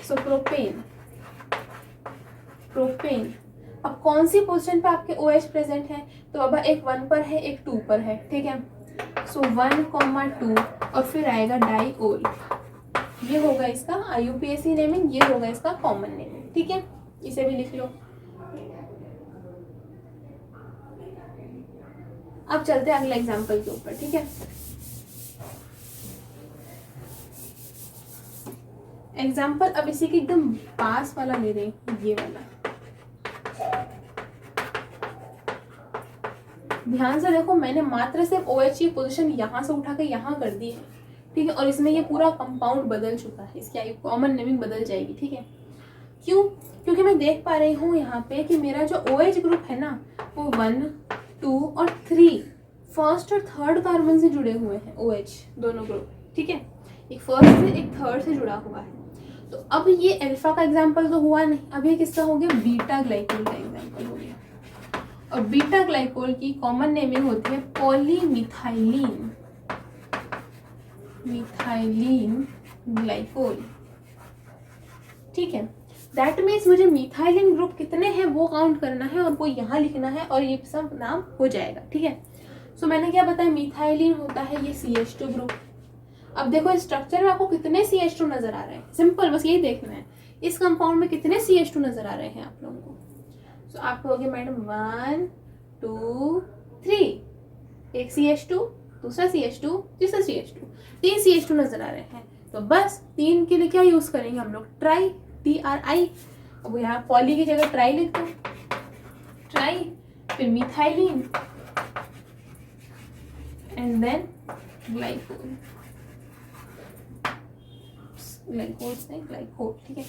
सो प्रोपेन, प्रोपेन। अब कौन सी पोजीशन पे आपके OH प्रेजेंट है? तो अब एक 1 पर है, एक 2 पर है, ठीक है। सो 1, 2 और फिर आएगा डाईओल, ये होगा इसका IUPAC नेमिंग, ये होगा इसका कॉमन नेमिंग, ठीक है। इसे भी लिख लो। अब चलते हैं अगले एग्जांपल के ऊपर, ठीक है। एग्जाम्पल अब इसी के एकदम पास वाला ले रहे हैं, ये वाला। ध्यान से देखो, मैंने मात्र सिर्फ OH की पोजीशन यहाँ से उठा के यहाँ कर दी है, ठीक है, और इसमें ये पूरा कंपाउंड बदल चुका है, इसकी कॉमन नेमिंग बदल जाएगी, ठीक है। क्यों? क्योंकि मैं देख पा रही हूँ यहाँ पे कि मेरा जो OH ग्रुप है ना वो 1 2 और 3 फर्स्ट और थर्ड कार्बन से जुड़े हुए हैं, OH दोनों ग्रुप, ठीक है। एक फर्स्ट से एक थर्ड से जुड़ा हुआ है। तो अब ये अल्फा का एग्जाम्पल तो हुआ नहीं, अब ये किसका हो गया? बीटा ग्लाइकोल का एग्जाम्पल हो गया। और बीटा ग्लाइकोल की कॉमन नेमिंग होती है पॉलीमिथाइलिन, मिथाइलिन ग्लाइकोल, ठीक है। दैट मीन्स मुझे मिथाइलिन ग्रुप कितने हैं वो काउंट करना है और वो यहाँ लिखना है और ये सब नाम हो जाएगा, ठीक है। सो मैंने क्या बताया, मिथाइलिन होता है ये CH2 ग्रुप। अब देखो इस स्ट्रक्चर में आपको कितने CH2 नजर आ रहे हैं, सिंपल बस यही देखना है, इस कंपाउंड में कितने CH2 नजर आ रहे हैं आप लोगों को। सो आप कहोगे मैडम 1 2 3, एक CH2, दूसरा CH2, तीसरा CH2, 3 CH2 नजर आ रहे हैं। तो बस 3 के लिए क्या यूज करेंगे हम लोग? Try, TRI। अब यहाँ पॉली की जगह ट्राई लिख दो, ट्राई, फिर methylene and then glycol, glycol से ग्लाइकोल, ठीक है।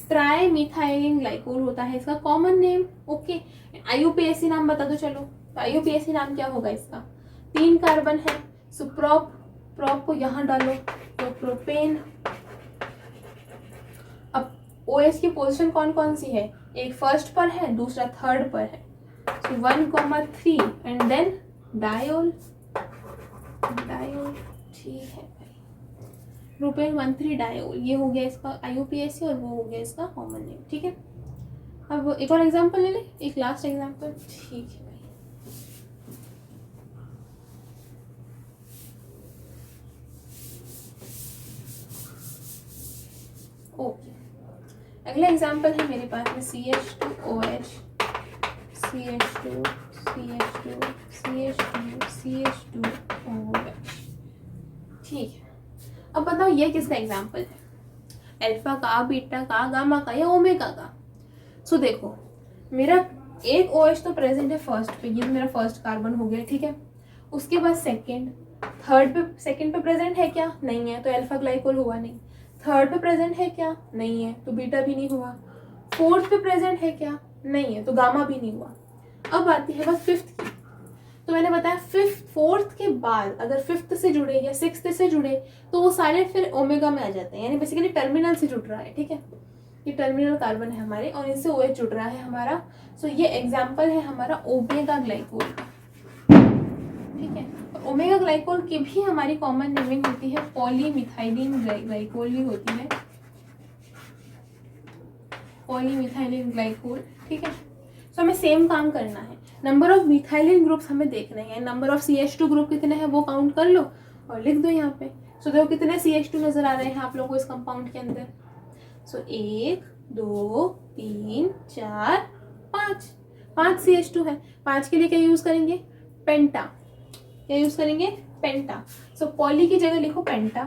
ट्राई मिथाइलिन ग्लाइकोल होता है इसका कॉमन नेम, ओके। IUPAC नाम बता दो चलो, तो IUPAC नाम क्या होगा इसका? 3 कार्बन है, सो प्रोप, प्रोप को यहाँ डालो तो प्रोपेन। अब OH की पोजीशन कौन कौन सी है? एक फर्स्ट पर है, दूसरा थर्ड पर है, सो 1 3 एंड देन डायोल, डायोल, ठीक है भाई, प्रोपेन 1,3 डायोल, ये हो गया इसका IUPAC और वो हो गया इसका कॉमन नेम, ठीक है। अब एक और एग्जांपल ले ले, एक लास्ट एग्जांपल, ठीक है भाई। अगला एग्जाम्पल है मेरे पास में CH2OH, CH2, CH2, CH2, CH2OH। ठीक है, अब बताओ ये किसका एग्जाम्पल है, अल्फा का, बीटा का, गामा का या ओमेगा का। सो देखो मेरा एक OH तो प्रेजेंट है फर्स्ट पे, ये मेरा फर्स्ट कार्बन हो गया, ठीक है। उसके बाद सेकंड, थर्ड पे, सेकंड पे प्रेजेंट है क्या, नहीं है, तो अल्फा ग्लाइकोल हुआ नहीं। थर्ड पे प्रेजेंट है क्या, नहीं है, तो बीटा भी नहीं हुआ। फोर्थ पे प्रेजेंट है क्या, नहीं है, तो गामा भी नहीं हुआ। अब आती है बात फिफ्थ की, तो मैंने बताया फिफ्थ, फोर्थ के बाद अगर फिफ्थ से जुड़े या सिक्स्थ से जुड़े तो वो सारे फिर ओमेगा में आ जाते हैं, यानी बेसिकली टर्मिनल से जुड़ रहा है, ठीक है। ये टर्मिनल कार्बन है हमारे और इनसे OH जुड़ रहा है हमारा। सो ये एग्जाम्पल है हमारा ओमेगा ग्लाइकोल का, ठीक है। और ओमेगा ग्लाइकोल की भी हमारी कॉमन नेमिंग होती है पॉलीमिथाइलिन ग्लाइकोल ही होती है, पॉलीमिथाइलिन ग्लाइकोल, ठीक है। सो हमें सेम काम करना है, नंबर ऑफ मिथाइलिन ग्रुप्स हमें देखने हैं, नंबर ऑफ CH2 ग्रुप कितने हैं वो काउंट कर लो और लिख दो यहाँ पे। सो देखो कितने CH2 नजर आ रहे हैं आप लोगों को इस कंपाउंड के अंदर। सो 1 2 3 4 5, 5 CH2 है। 5 के लिए क्या यूज करेंगे, पेंटा, क्या यूज करेंगे, पेंटा। सो पॉली की जगह लिखो पेंटा,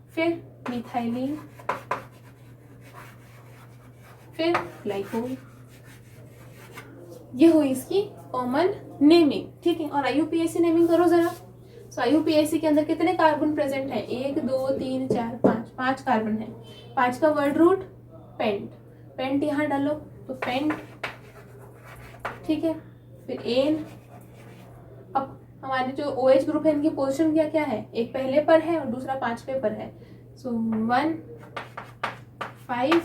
फिर मिथाइलिन, फिर ग्लाइकोल, ये हुई इसकी कॉमन नेमिंग, ठीक है। और IUPAC नेमिंग करो जरा। सो IUPAC के अंदर कितने कार्बन प्रेजेंट है, 1 2 3 4 5, 5 कार्बन है। 5 का वर्ड रूट पेंट, पेंट यहाँ डालो तो पेंट, ठीक है। फिर एन, अब हमारे जो OH ग्रुप है इनकी पोजीशन क्या क्या है, एक पहले पर है और दूसरा 5वें पर है। सो 1 5,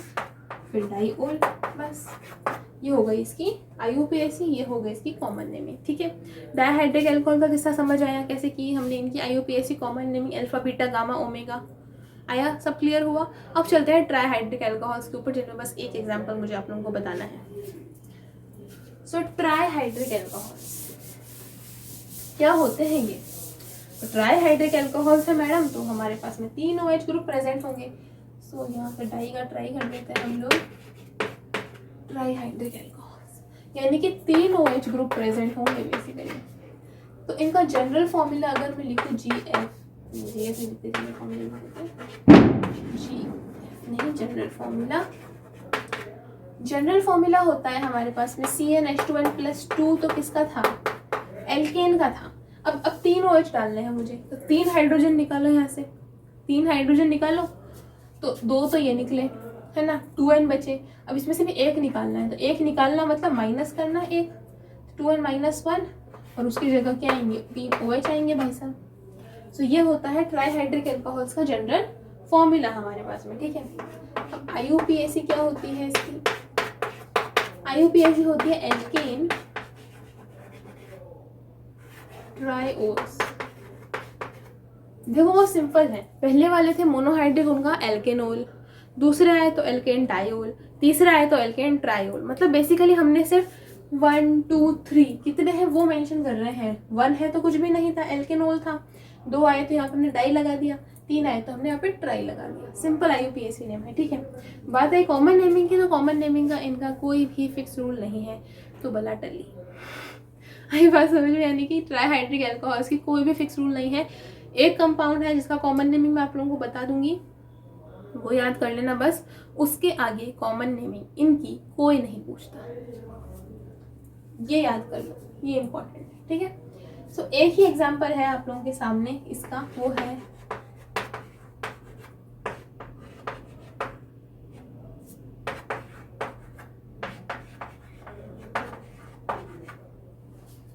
फिर डाइओल, बस ये हो गई इसकी IUPAC, ये हो गई इसकी कॉमन नेमिंग, ठीक है। डाइहाइड्रिक एल्कोहल का किस्सा समझ आया कैसे की हमने इनकी IUPAC common naming, alpha beta gamma omega, आया, सब क्लियर हुआ। अब चलते हैं ट्राईहाइड्रिक एल्कोहल्स के ऊपर, जिनमें बस एक एग्जांपल मुझे आप लोगों को बताना है। सो ट्राईहाइड्रिक एल्कोहल्स क्या होते हैं ये, तो ट्राईहाइड्रिक एल्कोहल्स है मैडम, तो हमारे पास में 3 OH ग्रुप प्रेजेंट होंगे। सो यहाँ पे डाई का ट्राई कर देते हैं हम लोग, ट्राईहाइड्रिक एल्कोहल्स, यानी कि 3 OH ग्रुप प्रेजेंट होंगे बेसिकली। तो इनका जनरल फॉर्मूला अगर मैं लिखूँ GF, नहीं, जनरल फॉर्मूला होता है हमारे पास में CnH2n+2, तो किसका था, एल्केन का था। अब 3 OH डालने हैं मुझे, तो 3 हाइड्रोजन निकालो यहाँ से, 3 हाइड्रोजन निकालो तो 2 तो ये निकले, है ना, 2n बचे। अब इसमें से भी 1 निकालना है, तो 1 निकालना मतलब माइनस करना 1, 2n-1, और उसकी जगह क्या आएंगे, 3 OH आएंगे भाई साहब। सो ये होता है ट्राईहाइड्रिक एल्कोहल्स का जनरल फॉर्मूला हमारे पास में, ठीक है। अब IUPAC क्या होती है इसकी, IUPAC होती है एल्केन ट्राइओल्स। देखो वो सिंपल है, पहले वाले थे मोनोहाइड्रिक, उनका एल्केनोल, दूसरे आए तो एल्केन डाइओल, तीसरा आए तो एल्केन ट्राइओल। मतलब बेसिकली हमने सिर्फ 1 2 3 कितने हैं वो मेंशन कर रहे हैं। 1 है तो कुछ भी नहीं था, एल्केनोल था, 2 आए तो यहाँ पर हमने डाई लगा दिया, 3 आए तो हमने यहाँ पे ट्राई लगा दिया। सिंपल IUPAC नेम है, ठीक है। बात है कॉमन नेमिंग की, तो कॉमन नेमिंग का इनका कोई भी फिक्स रूल नहीं है, तो बला टली। आई बात समझ में, यानी कि ट्राईहाइड्रिक एल्कोहल्स की कोई भी फिक्स रूल नहीं है। एक कंपाउंड है जिसका कॉमन नेमिंग मैं आप लोगों को बता दूंगी, वो याद कर लेना बस, उसके आगे कॉमन नेमिंग इनकी कोई नहीं पूछता, ये याद कर लो, ये इंपॉर्टेंट है, ठीक है। सो एक ही एग्जांपल है आप लोगों के सामने इसका, वो है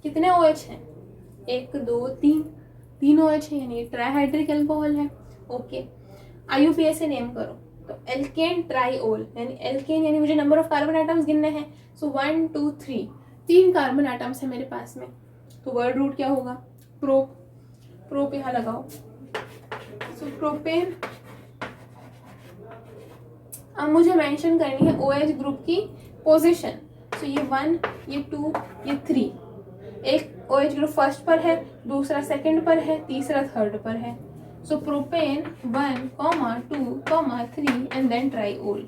कितने OH हैं, 1 2 3, 3 OH है, यानी ट्राईहाइड्रिक एल्कोहल है, ओके। IUPAC नेम करो, तो एल्केन ट्राइओल, यानी एल्केन यानी मुझे नंबर ऑफ कार्बन आइटम्स गिनने हैं। सो 1 2 3, 3 कार्बन आइटम्स है मेरे पास में, तो वर्ड रूट क्या होगा, प्रोप, प्रोप यहाँ लगाओ। सो प्रोपेन, अब मुझे मेंशन करनी है OH ग्रुप की पोजीशन। सो ये 1, ये 2, ये 3, एक OH ग्रुप फर्स्ट पर है, दूसरा सेकंड पर है, तीसरा थर्ड पर है। सो प्रोपेन 1,2,3 एंड देन ट्राईओल,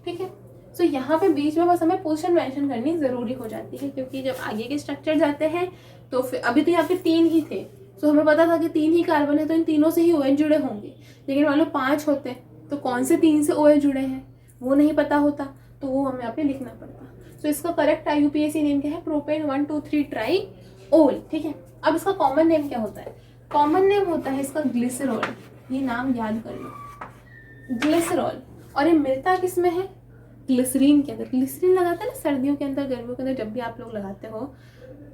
ठीक है। सो यहाँ पे बीच में बस हमें पोजीशन मेंशन करनी ज़रूरी हो जाती है, क्योंकि जब आगे के स्ट्रक्चर जाते हैं तो फिर अभी तो यहाँ पे 3 ही थे, सो हमें पता था कि 3 ही कार्बन है तो इन तीनों से ही OH जुड़े होंगे। लेकिन मान लो 5 होते तो कौन से 3 से OH जुड़े हैं वो नहीं पता होता, तो वो हमें यहाँ पे लिखना पड़ता। सो इसका करेक्ट IUPAC नेम क्या है? प्रोपेन 1,2,3 ट्राईओल, ठीक है। अब इसका कॉमन नेम क्या होता है? कॉमन नेम होता है इसका ग्लिसरॉल, ये नाम याद कर लो, ग्लिसरॉल। और ये मिलता किस में है? ग्लिसरीन के अंदर। ग्लिसरीन लगाते हैं ना सर्दियों के अंदर, गर्मियों के अंदर, जब भी आप लोग लगाते हो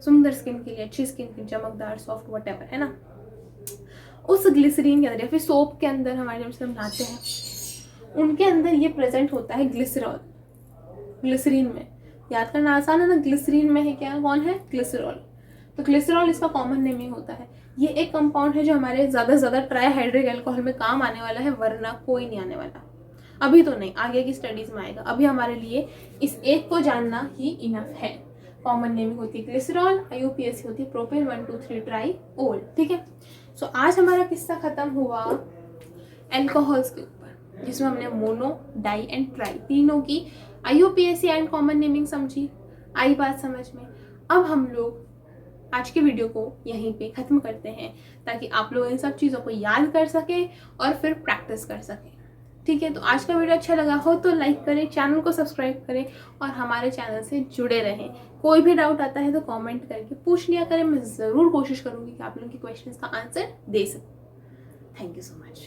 सुंदर स्किन के लिए, अच्छी स्किन के लिए, चमकदार, सॉफ्ट, व्हाटएवर, है ना, उस ग्लिसरीन के अंदर या फिर सोप के अंदर हमारे जब से हम नहाते हैं उनके अंदर ये प्रेजेंट होता है ग्लिसरॉल। ग्लिसरीन में याद करना आसान है ना, ग्लिसरीन में है क्या, कौन है? ग्लिसरॉल। तो ग्लिसरॉल इसका कॉमन नेम ही होता है। ये एक कंपाउंड है जो हमारे ज़्यादा से ज़्यादा ट्राईहाइड्रिक अल्कोहल में काम आने वाला है, वरना कोई नहीं आने वाला। अभी तो नहीं, आगे की स्टडीज में आएगा। अभी हमारे लिए इस एक को जानना ही इनफ है। कॉमन नेमिंग होती है ग्लिसरॉल, IUPAC होती है प्रोपेन 1,2,3 ट्राईओल, ठीक है। सो आज हमारा किस्सा खत्म हुआ एल्कोहल्स के ऊपर, जिसमें हमने मोनो, डाई एंड ट्राई तीनों की IUPAC एंड कॉमन नेमिंग समझी। आई बात समझ में? अब हम लोग आज के वीडियो को यहीं पे ख़त्म करते हैं, ताकि आप लोग इन सब चीज़ों को याद कर सकें और फिर प्रैक्टिस कर सकें, ठीक है। तो आज का वीडियो अच्छा लगा हो तो लाइक करें, चैनल को सब्सक्राइब करें और हमारे चैनल से जुड़े रहें। कोई भी डाउट आता है तो कमेंट करके पूछ लिया करें, मैं ज़रूर कोशिश करूँगी कि आप लोगों की क्वेश्चंस का आंसर दे सकूँ। Thank you so much.